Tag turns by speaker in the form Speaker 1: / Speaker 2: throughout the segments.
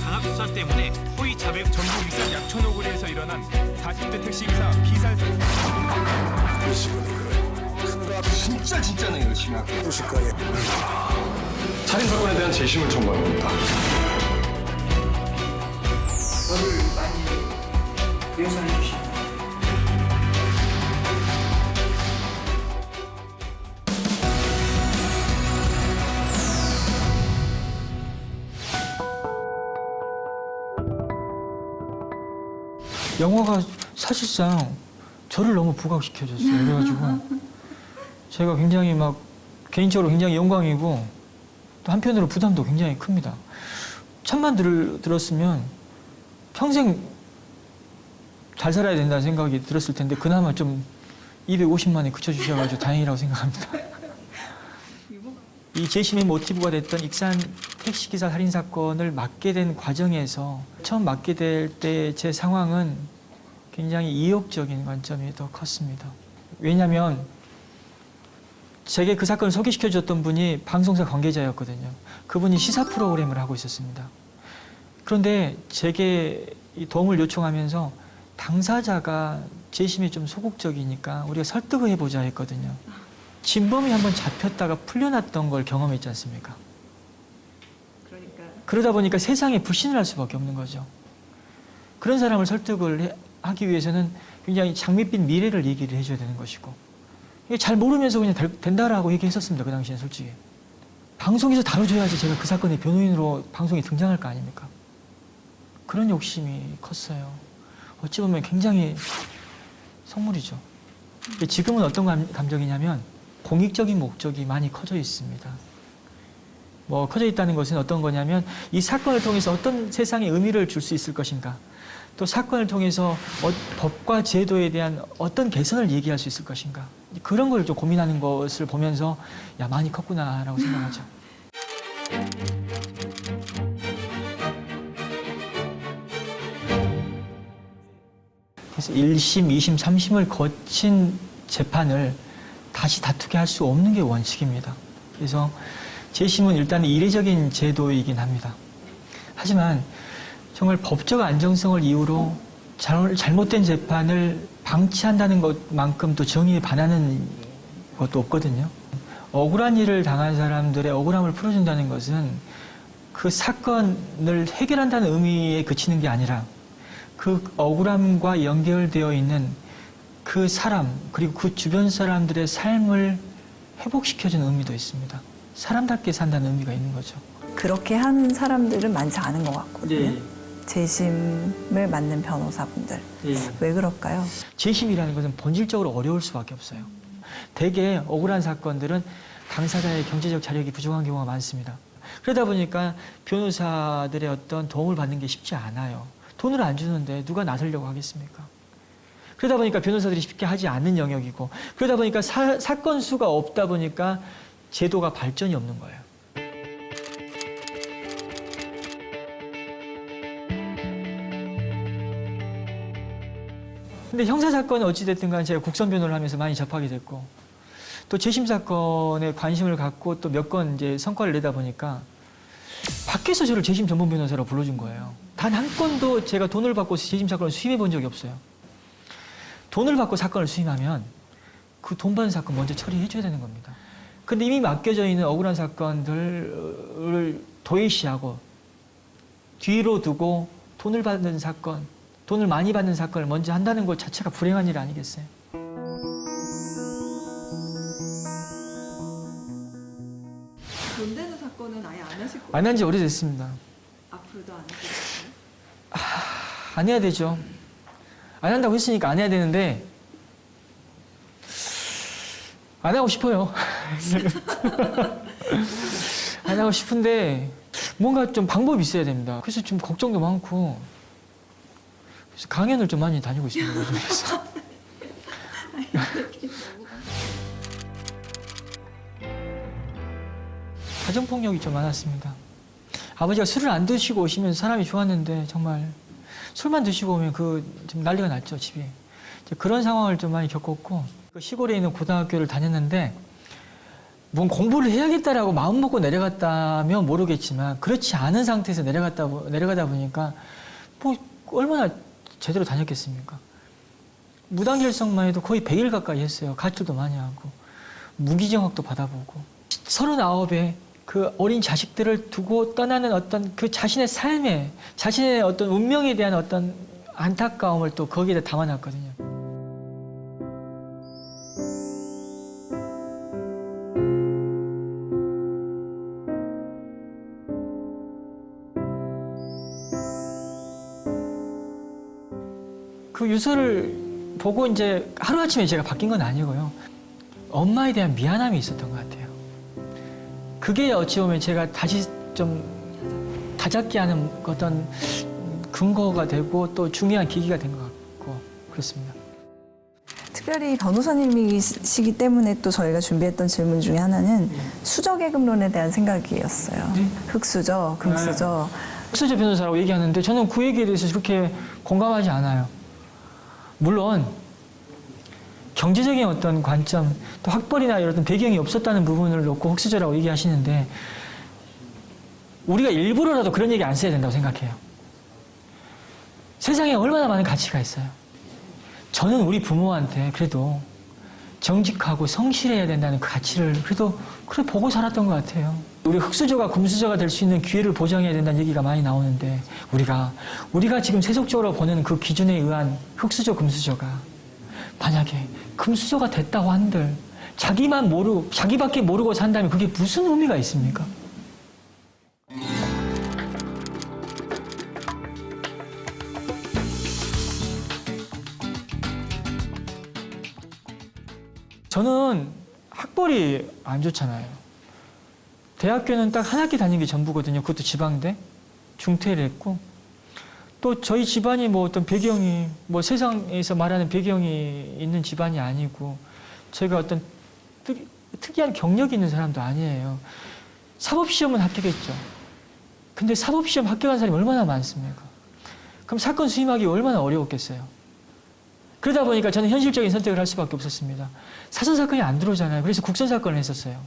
Speaker 1: 장학수사 때문에 허위 자백
Speaker 2: 전북 익산 약촌오거리에서 일어난 40대 택시기사 피살 사건.
Speaker 3: 진짜네 열심히 하고 무식하게
Speaker 4: 살인 사건에 대한 재심을 청구한 겁니다.
Speaker 5: 저를 많이 묘사해 주시고
Speaker 6: 영화가 사실상 저를 너무 부각시켜줬어요. 그래가지고 제가 굉장히 막 개인적으로 굉장히 영광이고 또 한편으로 부담도 굉장히 큽니다. 참만 들었으면 평생 잘 살아야 된다는 생각이 들었을 텐데 그나마 좀 250만에 그쳐주셔가지고 다행이라고 생각합니다. 이 재심의 모티브가 됐던 익산 택시기사 살인사건을 맡게 된 과정에서 처음 맡게 될 때 제 상황은 굉장히 이욕적인 관점이 더 컸습니다. 왜냐하면 제게 그 사건을 소개시켜줬던 분이 방송사 관계자였거든요. 그분이 시사 프로그램을 하고 있었습니다. 그런데 제게 이 도움을 요청하면서 당사자가 재심이 좀 소극적이니까 우리가 설득을 해보자 했거든요. 진범이 한번 잡혔다가 풀려났던 걸 경험했지 않습니까? 그러다 보니까 세상에 불신을 할 수밖에 없는 거죠. 그런 사람을 설득을 하기 위해서는 굉장히 장밋빛 미래를 얘기를 해줘야 되는 것이고 잘 모르면서 그냥 된다라고 얘기했었습니다. 그 당시엔 솔직히. 방송에서 다뤄줘야지 제가 그 사건의 변호인으로 방송에 등장할 거 아닙니까? 그런 욕심이 컸어요. 어찌 보면 굉장히 선물이죠. 지금은 어떤 감정이냐면 공익적인 목적이 많이 커져 있습니다. 뭐 커져 있다는 것은 어떤 거냐면 이 사건을 통해서 어떤 세상에 의미를 줄 수 있을 것인가, 또 사건을 통해서 법과 제도에 대한 어떤 개선을 얘기할 수 있을 것인가, 그런 걸 좀 고민하는 것을 보면서 야 많이 컸구나라고 생각하죠. 그래서 1심, 2심, 3심을 거친 재판을 다시 다투게 할 수 없는 게 원칙입니다. 그래서 재심은 일단 이례적인 제도이긴 합니다. 하지만 정말 법적 안정성을 이유로 잘못된 재판을 방치한다는 것만큼 또 정의에 반하는 것도 없거든요. 억울한 일을 당한 사람들의 억울함을 풀어준다는 것은 그 사건을 해결한다는 의미에 그치는 게 아니라 그 억울함과 연결되어 있는 그 사람 그리고 그 주변 사람들의 삶을 회복시켜주는 의미도 있습니다. 사람답게 산다는 의미가 있는 거죠.
Speaker 7: 그렇게 하는 사람들은 많지 않은 것 같거든요.
Speaker 6: 네.
Speaker 7: 재심을 맡는 변호사분들.
Speaker 6: 네.
Speaker 7: 왜 그럴까요?
Speaker 6: 재심이라는 것은 본질적으로 어려울 수밖에 없어요. 대개 억울한 사건들은 당사자의 경제적 자력이 부족한 경우가 많습니다. 그러다 보니까 변호사들의 어떤 도움을 받는 게 쉽지 않아요. 돈을 안 주는데 누가 나서려고 하겠습니까? 그러다 보니까 변호사들이 쉽게 하지 않는 영역이고, 그러다 보니까 사건 수가 없다 보니까 제도가 발전이 없는 거예요. 근데 형사사건은 어찌됐든 간에 제가 국선 변호를 하면서 많이 접하게 됐고, 또 재심 사건에 관심을 갖고 또 몇 건 이제 성과를 내다 보니까 밖에서 저를 재심 전문 변호사로 불러준 거예요. 단 한 건도 제가 돈을 받고 재심 사건을 수임해 본 적이 없어요. 돈을 받고 사건을 수임하면 그 돈 받은 사건 먼저 처리해 줘야 되는 겁니다. 근데 이미 맡겨져 있는 억울한 사건들을 도외시하고 뒤로 두고 돈을 받는 사건, 돈을 많이 받는 사건을 먼저 한다는 것 자체가 불행한 일 아니겠어요?
Speaker 8: 돈 되는 사건은 아예 안 하실 거예요?
Speaker 6: 안 한 지 오래됐습니다.
Speaker 8: 앞으로도 안 하실 거예요?
Speaker 6: 안 해야 되죠. 안 한다고 했으니까 안 해야 되는데 안 하고 싶어요. 안 하고 싶은데 뭔가 좀 방법이 있어야 됩니다. 그래서 좀 걱정도 많고 그래서 강연을 좀 많이 다니고 있습니다. 요즘에서. 가정폭력이 좀 많았습니다. 아버지가 술을 안 드시고 오시면 사람이 좋았는데 정말 술만 드시고 오면 좀 난리가 났죠, 집이. 그런 상황을 좀 많이 겪었고, 시골에 있는 고등학교를 다녔는데 뭔 공부를 해야겠다라고 마음 먹고 내려갔다면 모르겠지만 그렇지 않은 상태에서 내려가다 보니까 뭐 얼마나 제대로 다녔겠습니까? 무단결석만 해도 거의 100일 가까이 했어요. 가출도 많이 하고 무기징역도 받아보고 39의 그 어린 자식들을 두고 떠나는 어떤 그 자신의 삶에 자신의 어떤 운명에 대한 어떤 안타까움을 또 거기에 담아놨거든요. 그 유서를 보고 이제 하루아침에 제가 바뀐 건 아니고요. 엄마에 대한 미안함이 있었던 것 같아요. 그게 어찌 보면 제가 다시 좀 다잡게 하는 어떤 근거가 되고 또 중요한 계기가 된 것 같고 그렇습니다.
Speaker 7: 특별히 변호사님이시기 때문에 또 저희가 준비했던 질문 중에 하나는 수저계급론에 대한 생각이었어요. 흑수저, 금수저.
Speaker 6: 흑수저 변호사라고 얘기하는데 저는 그 얘기에 대해서 그렇게 공감하지 않아요. 물론 경제적인 어떤 관점, 또 학벌이나 이런 배경이 없었다는 부분을 놓고 흑수저라고 얘기하시는데 우리가 일부러라도 그런 얘기 안 써야 된다고 생각해요. 세상에 얼마나 많은 가치가 있어요. 저는 우리 부모한테 그래도 정직하고 성실해야 된다는 그 가치를 그래도 그래 보고 살았던 것 같아요. 우리 흑수저가 금수저가 될 수 있는 기회를 보장해야 된다는 얘기가 많이 나오는데 우리가 지금 세속적으로 보는 그 기준에 의한 흑수저, 금수저가 만약에 금수저가 됐다고 한들 자기밖에 모르고 산다면 그게 무슨 의미가 있습니까? 저는 학벌이 안 좋잖아요. 대학교는 딱 한 학기 다닌 게 전부거든요. 그것도 지방대. 중퇴를 했고. 또 저희 집안이 뭐 어떤 배경이, 뭐 세상에서 말하는 배경이 있는 집안이 아니고, 제가 어떤 특이한 경력이 있는 사람도 아니에요. 사법시험은 합격했죠. 근데 사법시험 합격한 사람이 얼마나 많습니까? 그럼 사건 수임하기 얼마나 어려웠겠어요. 그러다 보니까 저는 현실적인 선택을 할 수밖에 없었습니다. 사선사건이 안 들어오잖아요. 그래서 국선사건을 했었어요.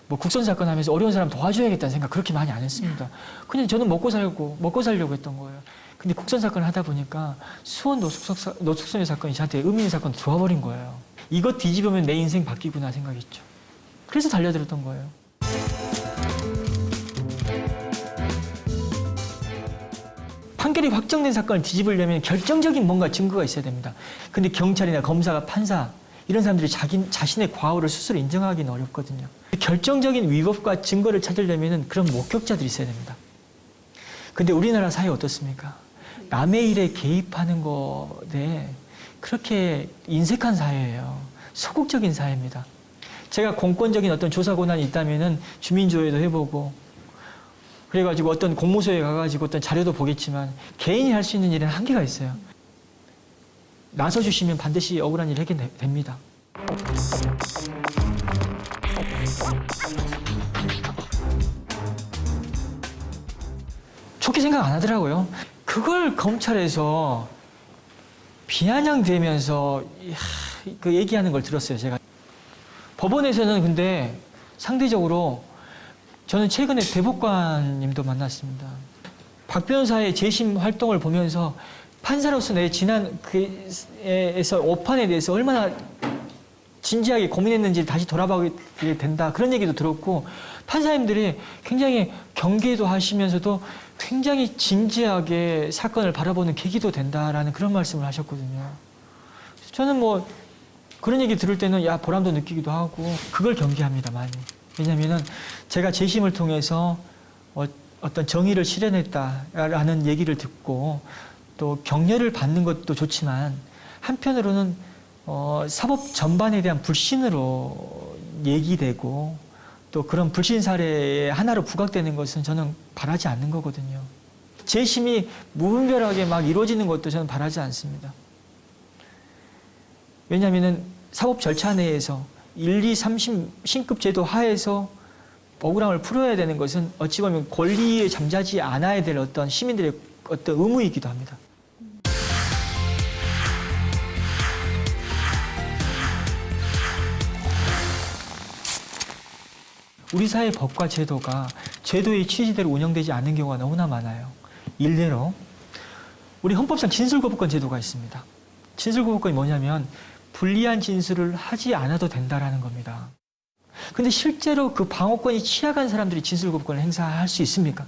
Speaker 6: 뭐 국선사건 하면서 어려운 사람 도와줘야겠다는 생각 그렇게 많이 안 했습니다. 그냥 저는 먹고 살려고 했던 거예요. 근데 국선사건을 하다 보니까 수원 노숙소녀 사건이 저한테 의미 있는 사건 들어와 버린 거예요. 이것 뒤집으면 내 인생 바뀌구나 생각했죠. 그래서 달려들었던 거예요. 판결이 확정된 사건을 뒤집으려면 결정적인 뭔가 증거가 있어야 됩니다. 근데 경찰이나 검사가 판사 이런 사람들이 자신의 과오를 스스로 인정하기는 어렵거든요. 결정적인 위법과 증거를 찾으려면 그런 목격자들이 있어야 됩니다. 근데 우리나라 사회 어떻습니까? 남의 일에 개입하는 것에 그렇게 인색한 사회예요. 소극적인 사회입니다. 제가 공권적인 어떤 조사 권한이 있다면은 주민조회도 해보고 그래가지고 어떤 공무소에 가가지고 어떤 자료도 보겠지만 개인이 할 수 있는 일은 한계가 있어요. 나서주시면 반드시 억울한 일을 하게 됩니다. 좋게 생각 안 하더라고요. 그걸 검찰에서 비아냥대면서 그 얘기하는 걸 들었어요, 제가. 법원에서는 근데 상대적으로 저는 최근에 대법관님도 만났습니다. 박 변호사의 재심 활동을 보면서 판사로서 내 지난 그에서 오판에 대해서 얼마나 진지하게 고민했는지를 다시 돌아보게 된다. 그런 얘기도 들었고 판사님들이 굉장히 경계도 하시면서도 굉장히 진지하게 사건을 바라보는 계기도 된다라는 그런 말씀을 하셨거든요. 저는 뭐 그런 얘기 들을 때는 보람도 느끼기도 하고 그걸 경계합니다, 많이. 왜냐하면 제가 재심을 통해서 어떤 정의를 실현했다라는 얘기를 듣고 또 격려를 받는 것도 좋지만 한편으로는 사법 전반에 대한 불신으로 얘기되고 또 그런 불신 사례의 하나로 부각되는 것은 저는 바라지 않는 거거든요. 재심이 무분별하게 막 이루어지는 것도 저는 바라지 않습니다. 왜냐하면 사법 절차 내에서 1, 2, 3심 신급 제도 하에서 억울함을 풀어야 되는 것은 어찌 보면 권리에 잠자지 않아야 될 어떤 시민들의 어떤 의무이기도 합니다. 우리 사회 법과 제도가 제도의 취지대로 운영되지 않는 경우가 너무나 많아요. 일례로 우리 헌법상 진술거부권 제도가 있습니다. 진술거부권이 뭐냐면 불리한 진술을 하지 않아도 된다라는 겁니다. 근데 실제로 그 방어권이 취약한 사람들이 진술거부권을 행사할 수 있습니까?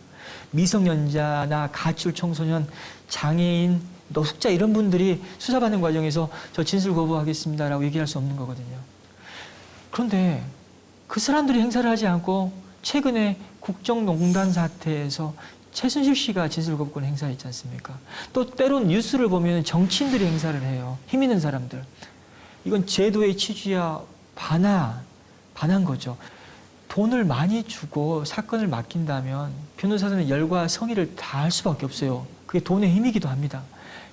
Speaker 6: 미성년자나 가출 청소년, 장애인, 노숙자 이런 분들이 수사받는 과정에서 저 진술 거부하겠습니다라고 얘기할 수 없는 거거든요. 그런데 그 사람들이 행사를 하지 않고 최근에 국정농단 사태에서 최순실 씨가 진술 거부권 행사했지 않습니까? 또 때론 뉴스를 보면 정치인들이 행사를 해요. 힘 있는 사람들. 이건 제도의 취지와 반한 거죠. 돈을 많이 주고 사건을 맡긴다면 변호사들은 열과 성의를 다할 수밖에 없어요. 그게 돈의 힘이기도 합니다.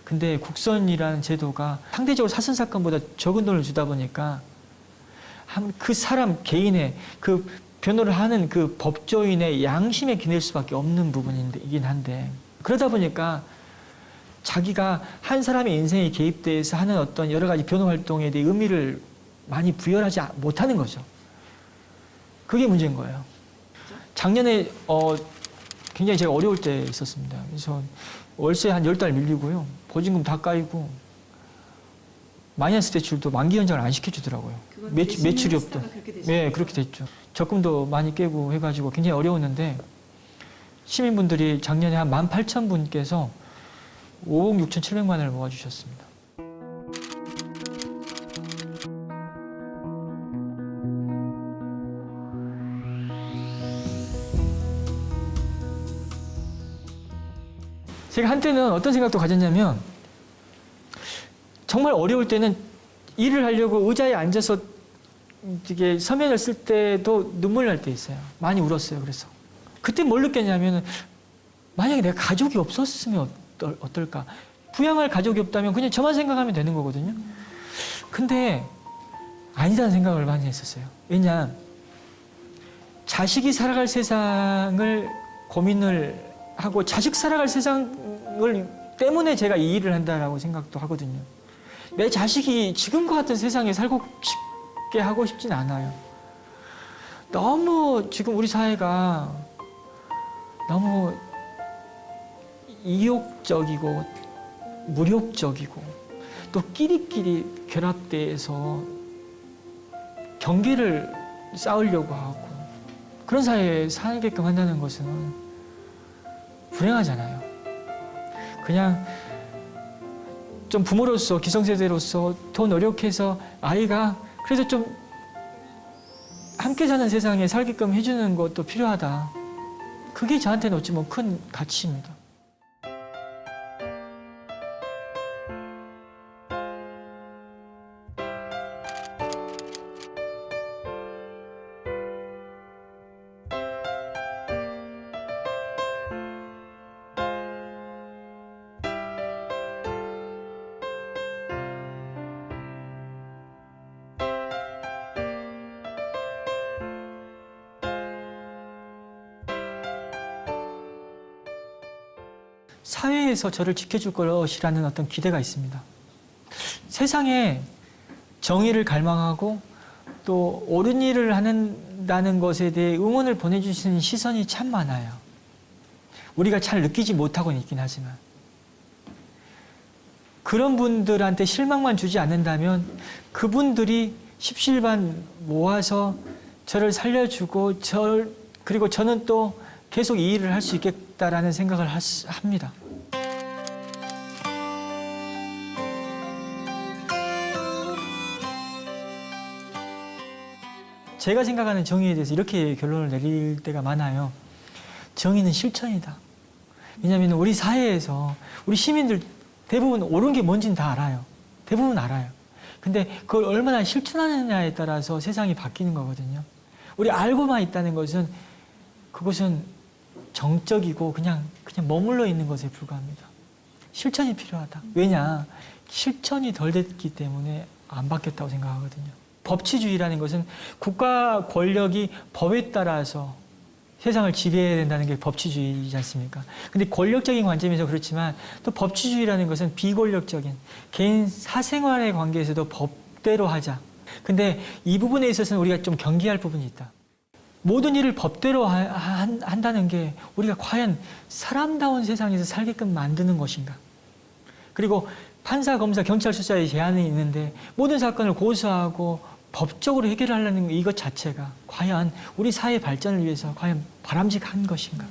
Speaker 6: 근데 국선이라는 제도가 상대적으로 사건 사건보다 적은 돈을 주다 보니까 그 사람 개인의 그 변호를 하는 그 법조인의 양심에 기댈 수밖에 없는 부분이긴 한데 그러다 보니까 자기가 한 사람의 인생에 개입돼서 하는 어떤 여러 가지 변호 활동에 대해 의미를 많이 부여하지 못하는 거죠. 그게 문제인 거예요. 작년에 굉장히 제가 어려울 때 있었습니다. 그래서 월세 한 10달 밀리고요. 보증금 다 까이고 마이너스 대출도 만기 연장을 안 시켜주더라고요. 매출이 없다. 네, 그렇게 됐죠. 적금도 많이 깨고 해가지고 굉장히 어려웠는데 시민분들이 작년에 한 18,000분께서 5억 6,700만 원을 모아주셨습니다. 제가 한때는 어떤 생각도 가졌냐면 정말 어려울 때는 일을 하려고 의자에 앉아서 이게 서면을 쓸 때도 눈물 날 때 있어요. 많이 울었어요. 그래서 그때 뭘 느꼈냐면 만약에 내가 가족이 없었으면 어떨까? 부양할 가족이 없다면 그냥 저만 생각하면 되는 거거든요. 근데 아니다는 생각을 많이 했었어요. 왜냐 자식이 살아갈 세상을 고민을 하고 자식 살아갈 세상을 때문에 제가 이 일을 한다라고 생각도 하거든요. 내 자식이 지금과 같은 세상에 살고 싶게 하고 싶진 않아요. 너무 지금 우리 사회가 너무 이욕적이고 무력적이고 또 끼리끼리 결합돼서 경계를 쌓으려고 하고 그런 사회에 살게끔 한다는 것은 불행하잖아요. 그냥 좀 부모로서 기성세대로서 더 노력해서 아이가 그래도 좀 함께 사는 세상에 살게끔 해주는 것도 필요하다. 그게 저한테는 어찌 보면 큰 가치입니다. 사회에서 저를 지켜줄 것이라는 어떤 기대가 있습니다. 세상에 정의를 갈망하고 또 옳은 일을 한다는 것에 대해 응원을 보내주시는 시선이 참 많아요. 우리가 잘 느끼지 못하고는 있긴 하지만 그런 분들한테 실망만 주지 않는다면 그분들이 십실반 모아서 저를 살려주고 그리고 저는 또 계속 이 일을 할 수 있겠다라는 생각을 합니다. 제가 생각하는 정의에 대해서 이렇게 결론을 내릴 때가 많아요. 정의는 실천이다. 왜냐하면 우리 사회에서 우리 시민들 대부분 옳은 게 뭔지는 다 알아요. 대부분 알아요. 근데 그걸 얼마나 실천하느냐에 따라서 세상이 바뀌는 거거든요. 우리 알고만 있다는 것은 그것은 정적이고 그냥 머물러 있는 것에 불과합니다. 실천이 필요하다. 왜냐? 실천이 덜 됐기 때문에 안 바뀌었다고 생각하거든요. 법치주의라는 것은 국가 권력이 법에 따라서 세상을 지배해야 된다는 게 법치주의이지 않습니까? 근데 권력적인 관점에서 그렇지만 또 법치주의라는 것은 비권력적인 개인 사생활의 관계에서도 법대로 하자. 근데 이 부분에 있어서는 우리가 좀 경계할 부분이 있다. 모든 일을 법대로 한다는 게 우리가 과연 사람다운 세상에서 살게끔 만드는 것인가? 그리고 판사, 검사, 경찰 수사의 제한이 있는데 모든 사건을 고소하고 법적으로 해결하려는 이것 자체가 과연 우리 사회 발전을 위해서 과연 바람직한 것인가?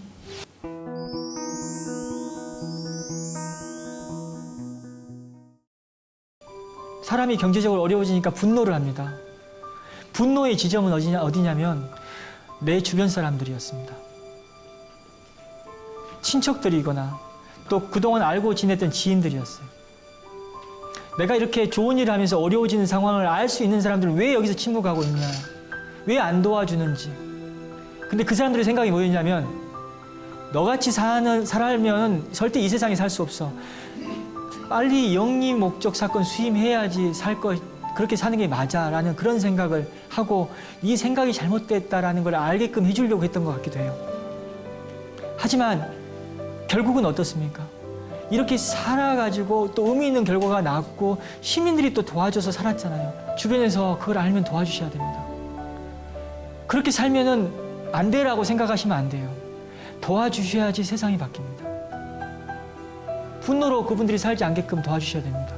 Speaker 6: 사람이 경제적으로 어려워지니까 분노를 합니다. 분노의 지점은 어디냐면 내 주변 사람들이었습니다. 친척들이거나 또 그동안 알고 지냈던 지인들이었어요. 내가 이렇게 좋은 일을 하면서 어려워지는 상황을 알 수 있는 사람들은 왜 여기서 침묵하고 있냐? 왜 안 도와주는지. 근데 그 사람들의 생각이 뭐였냐면 너같이 살면 절대 이 세상에 살 수 없어. 빨리 영리 목적 사건 수임해야지 그렇게 사는 게 맞아라는 그런 생각을 하고 이 생각이 잘못됐다라는 걸 알게끔 해주려고 했던 것 같기도 해요. 하지만 결국은 어떻습니까? 이렇게 살아가지고 또 의미 있는 결과가 나왔고 시민들이 또 도와줘서 살았잖아요. 주변에서 그걸 알면 도와주셔야 됩니다. 그렇게 살면은 안 되라고 생각하시면 안 돼요. 도와주셔야지 세상이 바뀝니다. 분노로 그분들이 살지 않게끔 도와주셔야 됩니다.